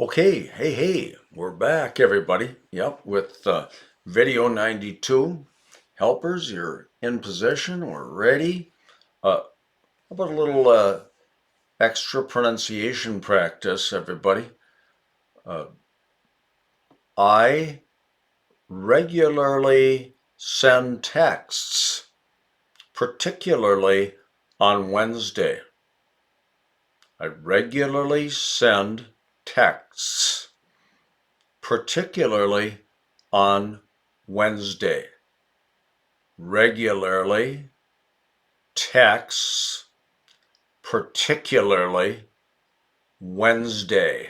Okay, hey, we're back, everybody. Yep, with video 92. Helpers, you're in position, we're ready. How about a little extra pronunciation practice, everybody? Uh, I regularly send texts, particularly on Wednesday. I regularly send texts, particularly on Wednesday. Regularly texts, particularly Wednesday.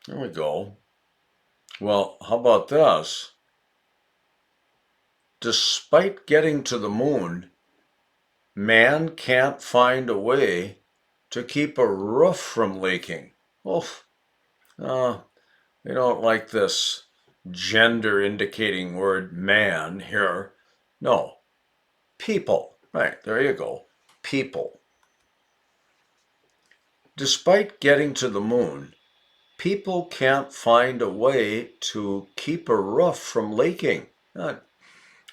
There we go. Well, how about this? Despite getting to the moon, man can't find a way to keep a roof from leaking. Oh, we don't like this gender indicating word man here. No, people. Right, there you go. People. Despite getting to the moon, people can't find a way to keep a roof from leaking.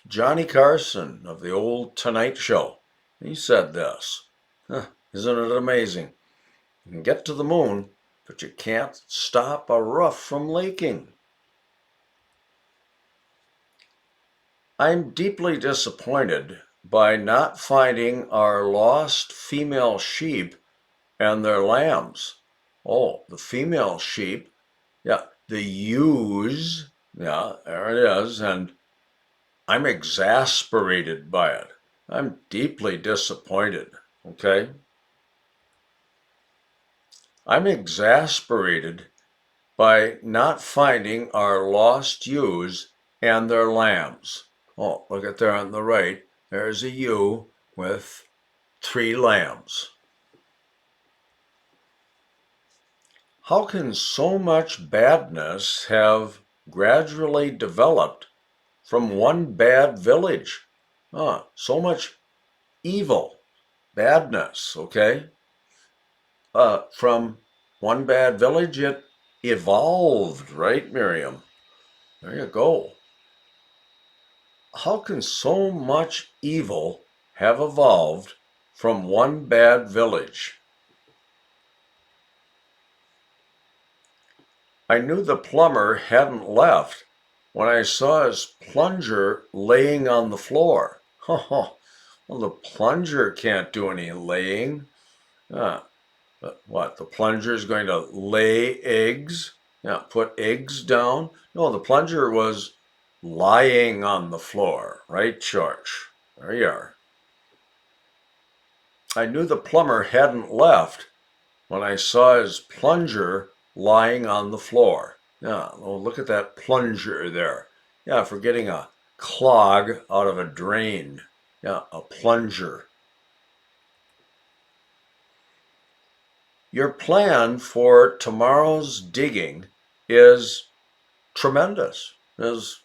Johnny Carson of the old Tonight Show, he said this. Isn't it amazing? You can get to the moon, but you can't stop a roof from leaking. I'm deeply disappointed by not finding our lost female sheep and their lambs. Oh, the female sheep, yeah, the ewes, yeah, there it is, and I'm exasperated by it. I'm deeply disappointed, okay? I'm exasperated by not finding our lost ewes and their lambs. Oh, look at there on the right. There's a ewe with 3 lambs. How can so much badness have gradually developed from one bad village? So much evil, badness, okay? From one bad village, it evolved, right, Miriam? There you go. How can so much evil have evolved from one bad village? I knew the plumber hadn't left when I saw his plunger laying on the floor. Well, the plunger can't do any laying. What, the plunger is going to lay eggs? Yeah, put eggs down? No, the plunger was lying on the floor, right, George? There you are. I knew the plumber hadn't left when I saw his plunger lying on the floor. Yeah, well, look at that plunger there. Yeah, for getting a clog out of a drain. Yeah, a plunger. Your plan for tomorrow's digging is tremendous, is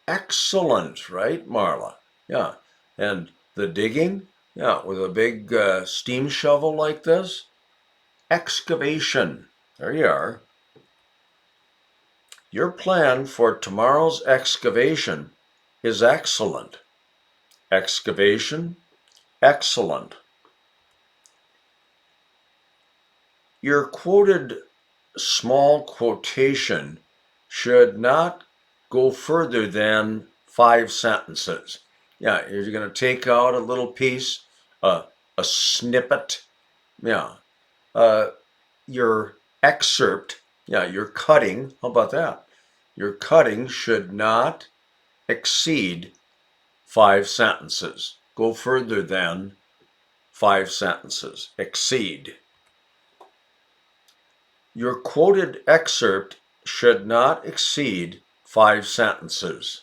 excellent, right, Marla? Yeah, and the digging, yeah, with a big steam shovel like this, excavation. There you are. Your plan for tomorrow's excavation is excellent. Excavation, excellent. Your quoted small quotation should not go further than 5 sentences. Yeah, you're going to take out a little piece, a snippet. Yeah. Your excerpt, yeah, your cutting, how about that? Your cutting should not exceed 5 sentences. Go further than 5 sentences. Exceed. Your quoted excerpt should not exceed 5 sentences.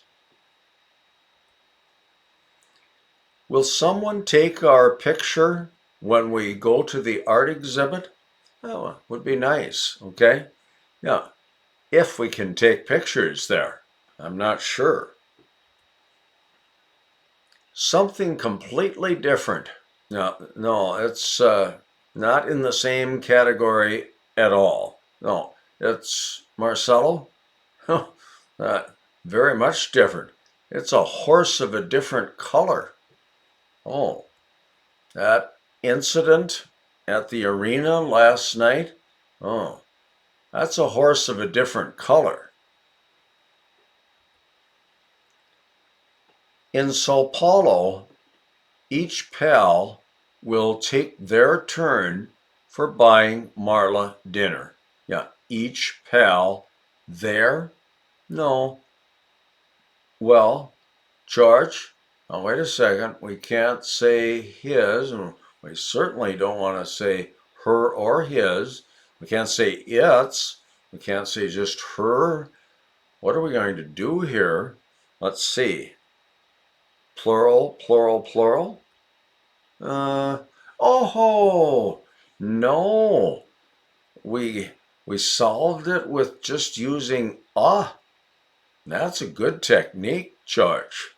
Will someone take our picture when we go to the art exhibit? Oh, would be nice, okay? Yeah, if we can take pictures there. I'm not sure. Something completely different. No, it's not in the same category at all. No, it's Marcelo. uh, very much different. It's a horse of a different color. Oh, that incident at the arena last night? Oh, that's a horse of a different color. In Sao Paulo, each pal will take their turn for buying Marla dinner. Yeah, each pal there? No. Well, George, now wait a second. We can't say his, and we certainly don't want to say her or his. We can't say its. We can't say just her. What are we going to do here? Let's see. Plural, plural, plural. Oh, no. We we solved it with just using a. That's a good technique, George.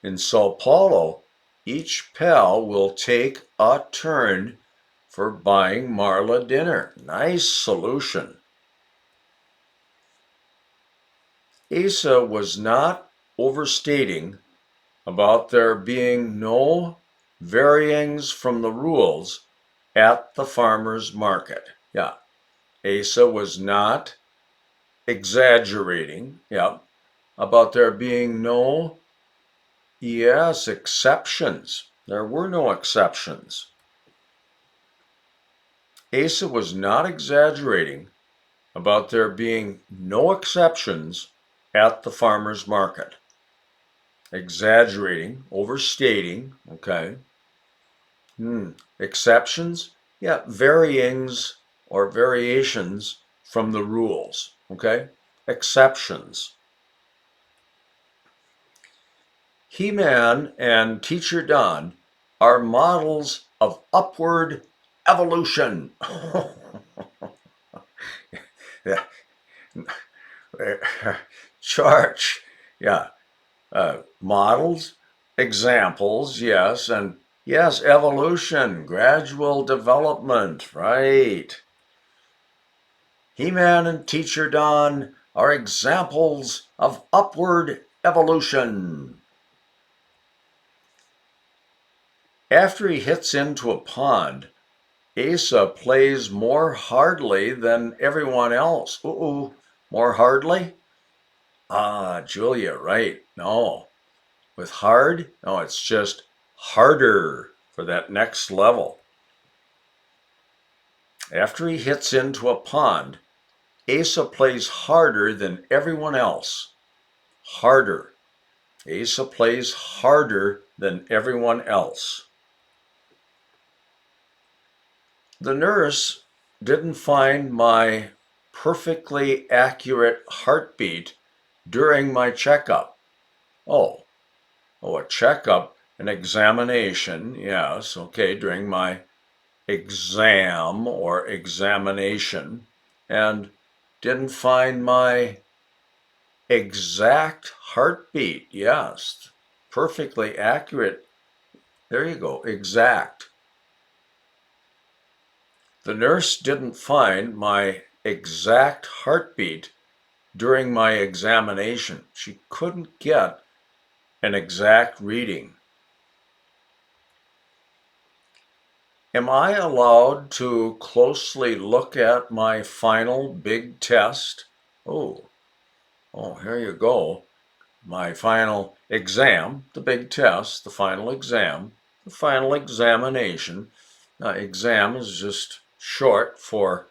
In Sao Paulo, each pal will take a turn for buying Marla dinner. Nice solution. Asa was not overstating about there being no varyings from the rules at the farmer's market. Yeah, Asa was not exaggerating. Yeah, about there being no, yes, exceptions. There were no exceptions. Asa was not exaggerating about there being no exceptions at the farmer's market. Exaggerating, overstating, okay. Exceptions? Yeah, varyings or variations from the rules, okay? Exceptions. He-Man and Teacher Don are models of upward evolution. Yeah. Charge, yeah. Models, examples, yes, and yes, evolution, gradual development, right. He-Man and Teacher Don are examples of upward evolution. After he hits into a pond, Asa plays more hardly than everyone else. Ooh, more hardly? Ah, Julia, right. No. With hard? No, it's just harder for that next level. After he hits into a pond, Asa plays harder than everyone else. Harder. Asa plays harder than everyone else. The nurse didn't find my perfectly accurate heartbeat during my checkup. Oh, a checkup, an examination, yes, okay, during my exam or examination, and didn't find my exact heartbeat. Yes, perfectly accurate. There you go, exact. The nurse didn't find my exact heartbeat during my examination. She couldn't get an exact reading. Am I allowed to closely look at my final big test? Oh, here you go. My final exam, the big test, the final exam, the final examination. Exam is just short for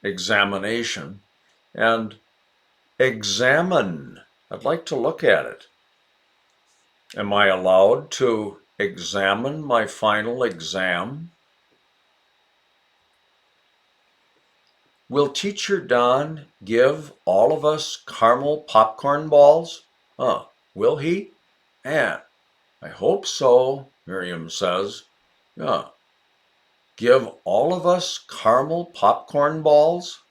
examination. And examine, I'd like to look at it. Am I allowed to examine my final exam? Will Teacher Don give all of us caramel popcorn balls? Will he? Man, I hope so, Miriam says. Yeah. Give all of us caramel popcorn balls?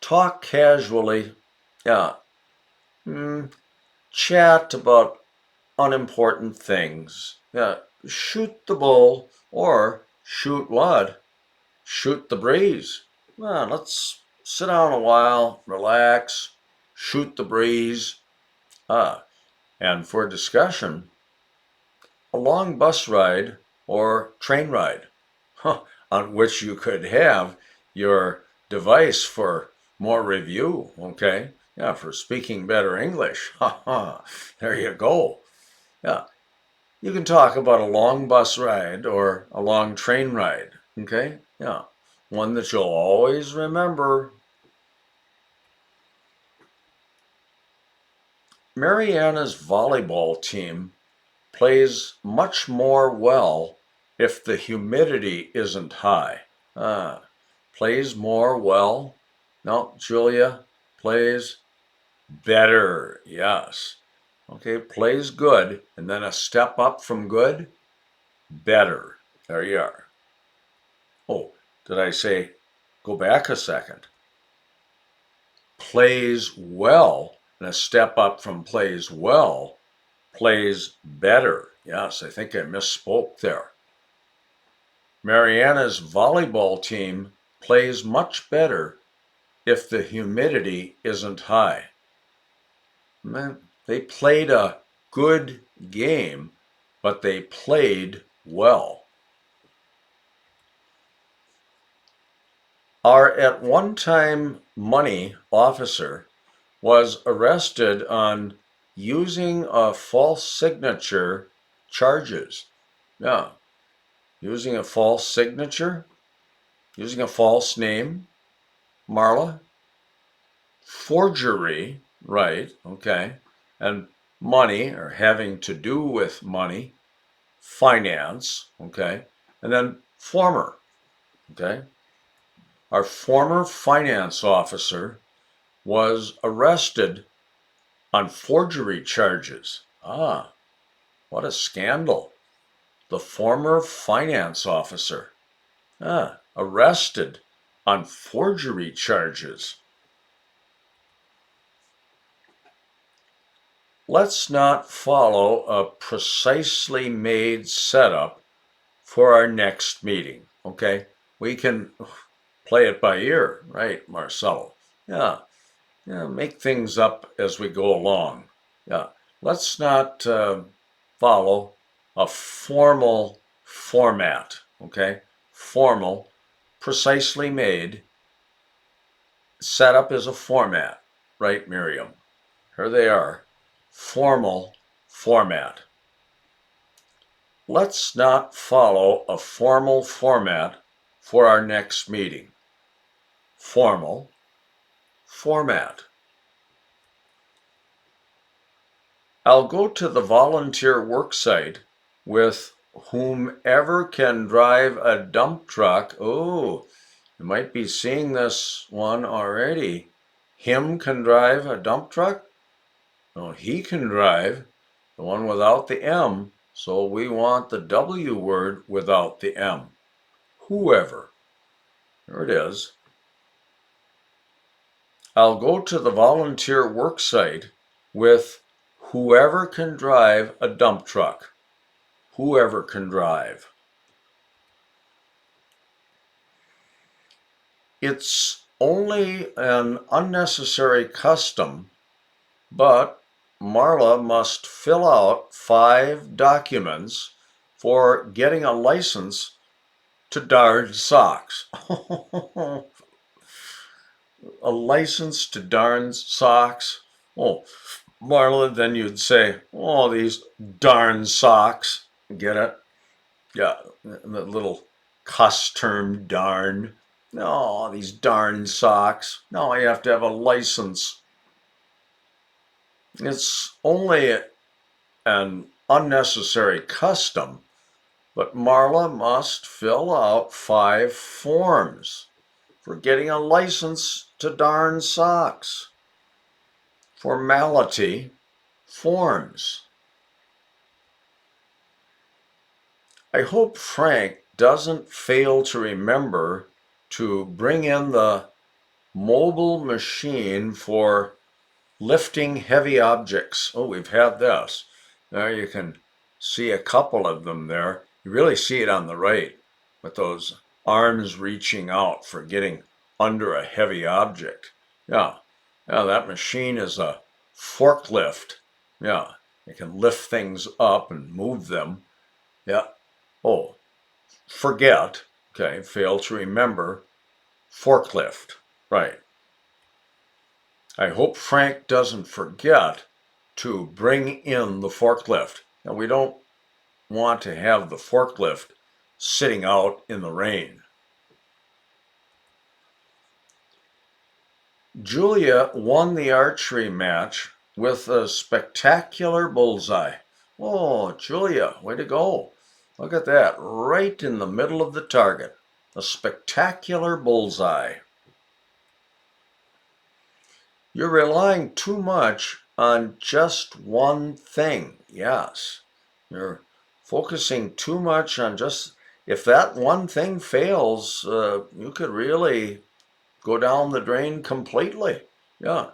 Talk casually. Yeah. Chat about unimportant things. Yeah. Shoot the bull or shoot what? shoot the breeze. Well, let's sit down a while, relax, shoot the breeze. And for discussion, a long bus ride or train ride, on which you could have your device for more review, okay? Yeah, for speaking better English. There you go. Yeah, you can talk about a long bus ride or a long train ride, okay? Yeah, one that you'll always remember. Mariana's volleyball team plays much more well if the humidity isn't high. Ah, plays more well. No, Julia plays better. Yes. Okay, plays good, and then a step up from good, better. There you are. Oh, did I say go back a second? Plays well, and a step up from plays well, plays better. Yes, I think I misspoke there. Mariana's volleyball team plays much better if the humidity isn't high. They played a good game, but they played well. Our at one time money officer was arrested on using a false signature charges. Yeah, using a false signature, using a false name, Marla. Forgery, right, okay. And money, or having to do with money, finance, okay. And then former, okay. Our former finance officer was arrested on forgery charges. What a scandal. The former finance officer, arrested on forgery charges. Let's not follow a precisely made setup for our next meeting, okay? We can play it by ear, right, Marcelo? Yeah, make things up as we go along. Yeah, let's not follow a formal format, okay? Formal, precisely made, set up as a format, right, Miriam? Here they are. Formal format. Let's not follow a formal format for our next meeting. Formal format. I'll go to the volunteer worksite with whomever can drive a dump truck. Oh, you might be seeing this one already. Him can drive a dump truck? No, he can drive, the one without the M, so we want the W word without the M. Whoever. There it is. I'll go to the volunteer worksite with whoever can drive a dump truck. Whoever can drive. It's only an unnecessary custom, but Marla must fill out 5 documents for getting a license to darn socks. A license to darn socks? Oh, Marla, then you'd say, oh, these darn socks. Get it? Yeah, the little cuss term darn. No, these darn socks. No, you have to have a license. It's only an unnecessary custom, but Marla must fill out 5 forms for getting a license to darn socks. Formality forms. I hope Frank doesn't fail to remember to bring in the mobile machine for lifting heavy objects. Oh, we've had this. There you can see a couple of them there. You really see it on the right with those arms reaching out for getting under a heavy object. Yeah, yeah, that machine is a forklift. Yeah, it can lift things up and move them. Yeah. Oh, forget. Okay, fail to remember forklift. Right. I hope Frank doesn't forget to bring in the forklift. Now, we don't want to have the forklift sitting out in the rain. Julia won the archery match with a spectacular bullseye. Oh, Julia, way to go. Look at that, right in the middle of the target. A spectacular bullseye. You're relying too much on just one thing. Yes. You're focusing too much on just, if that one thing fails, you could really go down the drain completely. Yeah.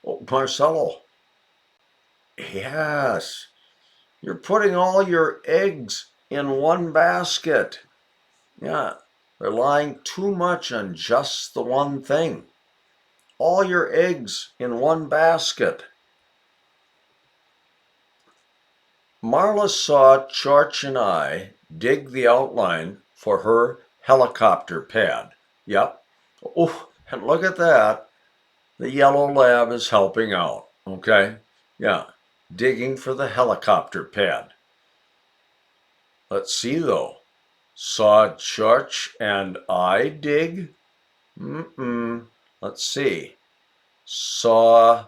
Oh, Marcelo. Yes. You're putting all your eggs in one basket. Yeah. Relying too much on just the one thing. All your eggs in one basket. Marla saw Church and I dig the outline for her helicopter pad. Yep. Oh, and look at that. The yellow lab is helping out. Okay. Yeah. Digging for the helicopter pad. Let's see though. Saw Church and I dig? Let's see. Saw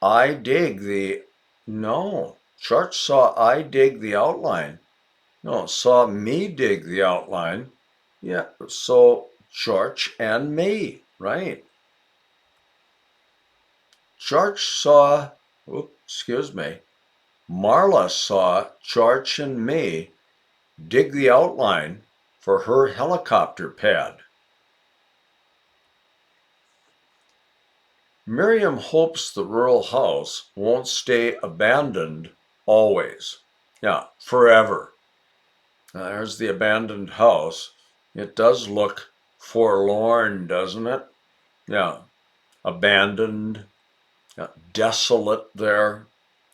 I dig the. No. Church saw I dig the outline. No, saw me dig the outline. Yeah, so Church and me, right? Church saw, excuse me, Marla saw Church and me dig the outline for her helicopter pad. Miriam hopes the rural house won't stay abandoned always. Yeah, forever. There's the abandoned house. It does look forlorn, doesn't it? Yeah, abandoned, yeah, desolate there,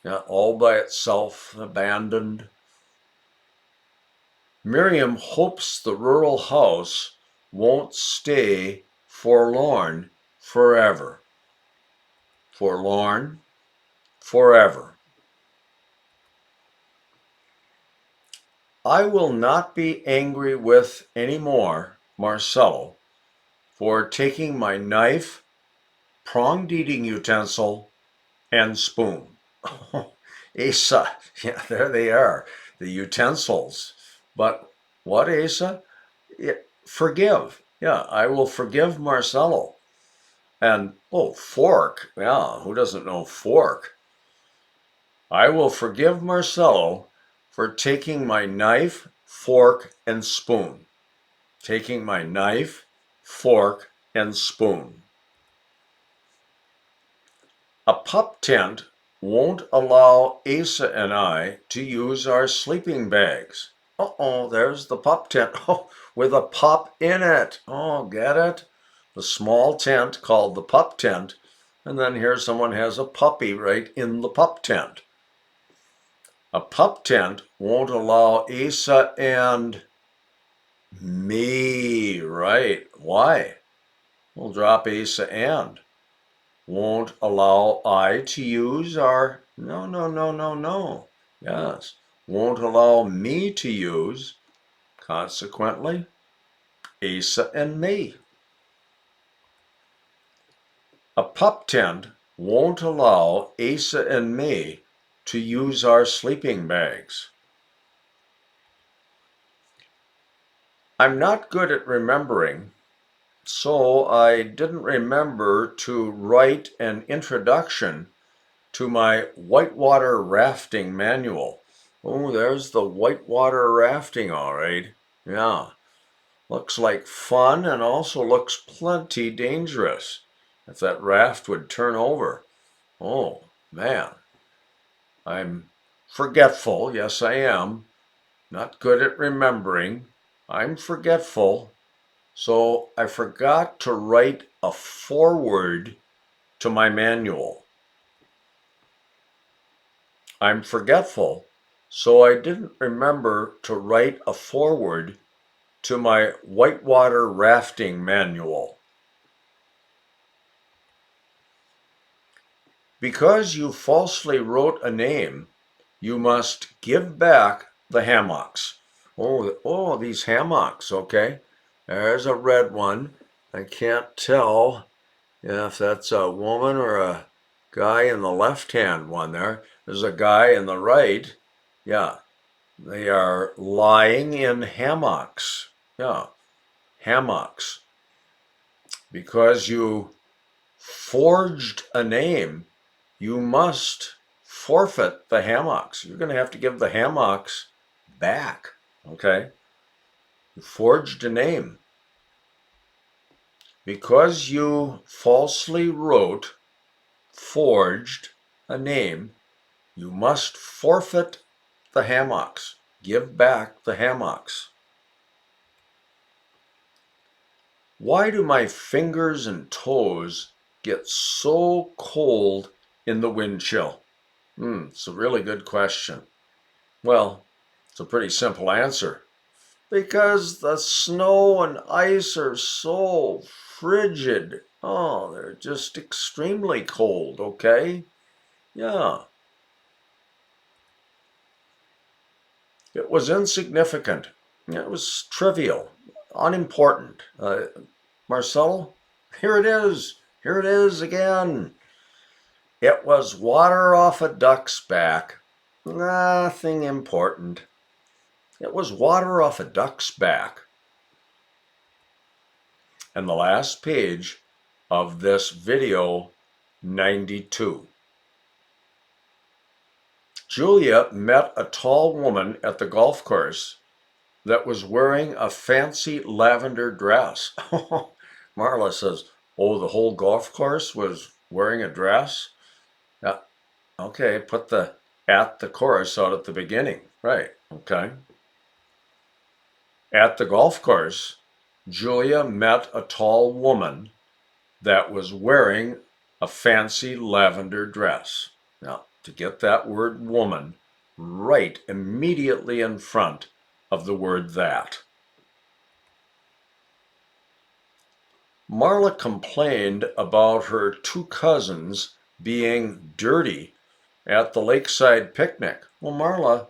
yeah, all by itself, abandoned. Miriam hopes the rural house won't stay forlorn forever. Forlorn forever. I will not be angry with anymore Marcelo for taking my knife, pronged eating utensil, and spoon. Asa, yeah, there they are, the utensils. But what, Asa? Yeah, forgive. Yeah, I will forgive Marcelo. And, oh, fork. Yeah, who doesn't know fork? I will forgive Marcelo for taking my knife, fork, and spoon. Taking my knife, fork, and spoon. A pup tent won't allow Asa and I to use our sleeping bags. Uh-oh, there's the pup tent. Oh, with a pup in it. Oh, get it? The small tent called the pup tent. And then here someone has a puppy right in the pup tent. A pup tent won't allow Asa and me, right? Why? We'll drop Asa and. Won't allow I to use our. No, no, no, no, no. Yes. Won't allow me to use. Consequently, Asa and me. A pup tent won't allow Asa and me to use our sleeping bags. I'm not good at remembering, so I didn't remember to write an introduction to my whitewater rafting manual. Oh, there's the whitewater rafting, all right. Yeah, looks like fun and also looks plenty dangerous. If that raft would turn over. Oh, man. I'm forgetful, yes, I am. not good at remembering. I'm forgetful. So I forgot to write a foreword to my manual. I'm forgetful, so I didn't remember to write a foreword to my whitewater rafting manual. Because you falsely wrote a name, you must give back the hammocks. Oh, these hammocks, okay. There's a red one. I can't tell if that's a woman or a guy in the left-hand one there. There's a guy in the right. Yeah, they are lying in hammocks. Yeah, hammocks. Because you forged a name, you must forfeit the hammocks. You're going to have to give the hammocks back. Okay? You forged a name. Because you falsely forged a name, you must forfeit the hammocks. Give back the hammocks. Why do my fingers and toes get so cold in the wind chill? It's a really good question. Well, it's a pretty simple answer. Because the snow and ice are so frigid. Oh, they're just extremely cold, okay? Yeah. It was insignificant. It was trivial, unimportant. Marcelo, here it is. Here it is again. It was water off a duck's back. Nothing important. It was water off a duck's back. And the last page of this video 92. Julia met a tall woman at the golf course that was wearing a fancy lavender dress. Marla says, oh, the whole golf course was wearing a dress? Yeah. Okay, put the at the course out at the beginning. Right, okay. At the golf course, Julia met a tall woman that was wearing a fancy lavender dress. Now, to get that word woman right immediately in front of the word that. Marla complained about her two cousins being dirty at the lakeside picnic. Well, Marla,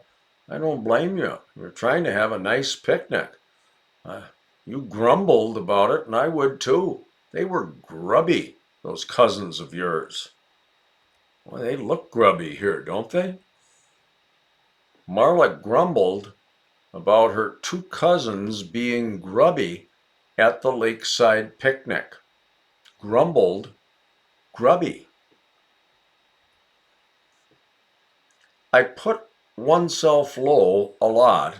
I don't blame you. You're trying to have a nice picnic. You grumbled about it, and I would too. They were grubby, those cousins of yours. Well, they look grubby here, don't they? Marla grumbled about her two cousins being grubby at the lakeside picnic. Grumbled, grubby. I put oneself low a lot,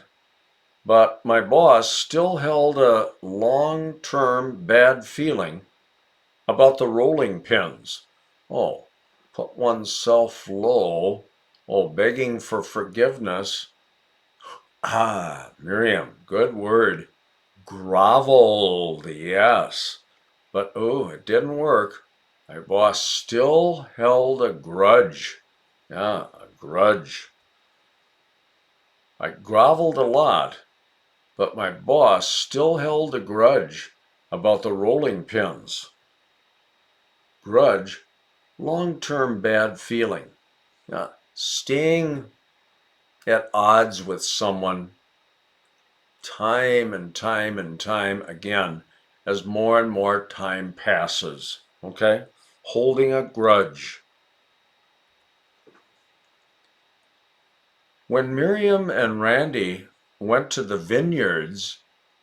but my boss still held a long-term bad feeling about the rolling pins. Oh, put oneself low. Oh, begging for forgiveness. Miriam, good word. Groveled, yes. But it didn't work. My boss still held a grudge. Yeah, a grudge. I groveled a lot, but my boss still held a grudge about the rolling pins. Grudge, long-term bad feeling. Staying at odds with someone time and time and time again as more and more time passes. Okay? Holding a grudge. When Miriam and Randy went to the vineyards,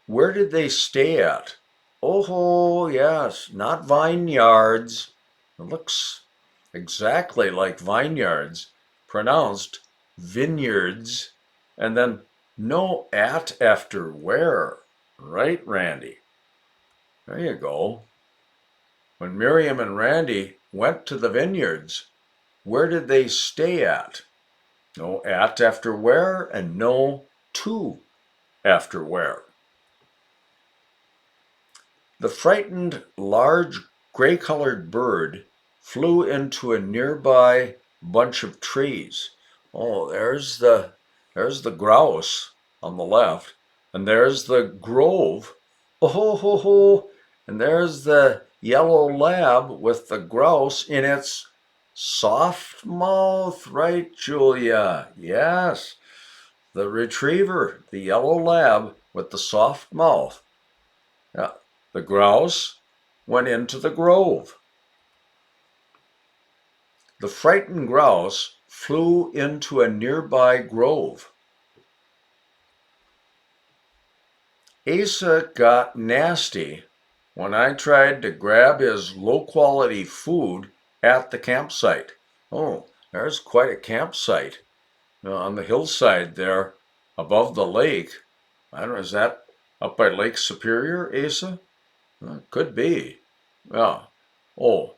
where did they stay at? Oh, yes, not vineyards. It looks exactly like vineyards, pronounced vineyards, and then no at after where. Right, Randy? There you go. When Miriam and Randy went to the vineyards, where did they stay at? No at after where and no 2 after wear. The frightened large gray-colored bird flew into a nearby bunch of trees. Oh, there's the grouse on the left, and there's the grove. Oh, ho, ho, ho. And there's the yellow lab with the grouse in its soft mouth, right, Julia? Yes, the retriever, the yellow lab with the soft mouth. Yeah. The grouse went into the grove. The frightened grouse flew into a nearby grove. Asa got nasty when I tried to grab his low-quality food at the campsite. Oh, there's quite a campsite on the hillside there above the lake. I don't know, is that up by Lake Superior, Asa? Could be. Yeah. Oh,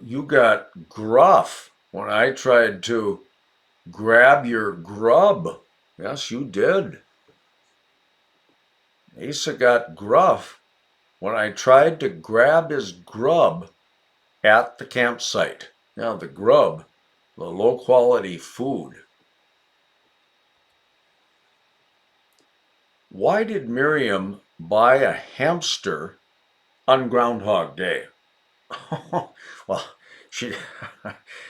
you got gruff when I tried to grab your grub. Yes, you did. Asa got gruff when I tried to grab his grub at the campsite. Now, the grub, the low quality food. Why did Miriam buy a hamster on Groundhog Day? Well, she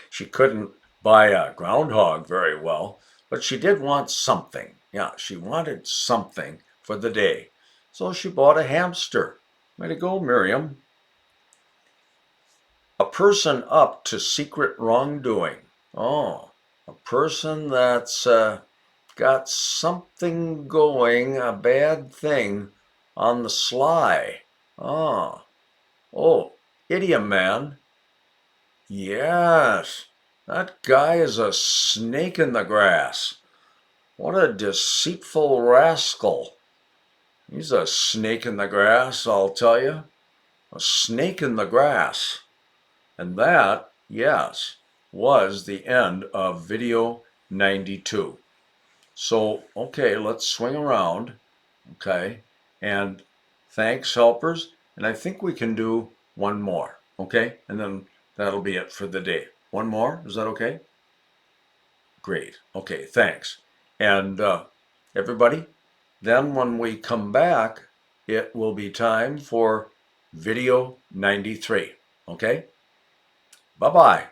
she couldn't buy a groundhog very well, but she did want something. Yeah, she wanted something for the day. So she bought a hamster. Way to go, Miriam. A person up to secret wrongdoing. Oh, a person that's got something going, a bad thing on the sly. Oh, oh, idiom man. Yes, that guy is a snake in the grass. What a deceitful rascal. He's a snake in the grass, I'll tell you. A snake in the grass. And that, yes, was the end of video 92. So, okay, let's swing around. Okay, and thanks, helpers. And I think we can do one more. Okay, and then that'll be it for the day. One more, is that okay? Great. Okay, thanks. And everybody, then when we come back, it will be time for video 93. Okay? Bye-bye.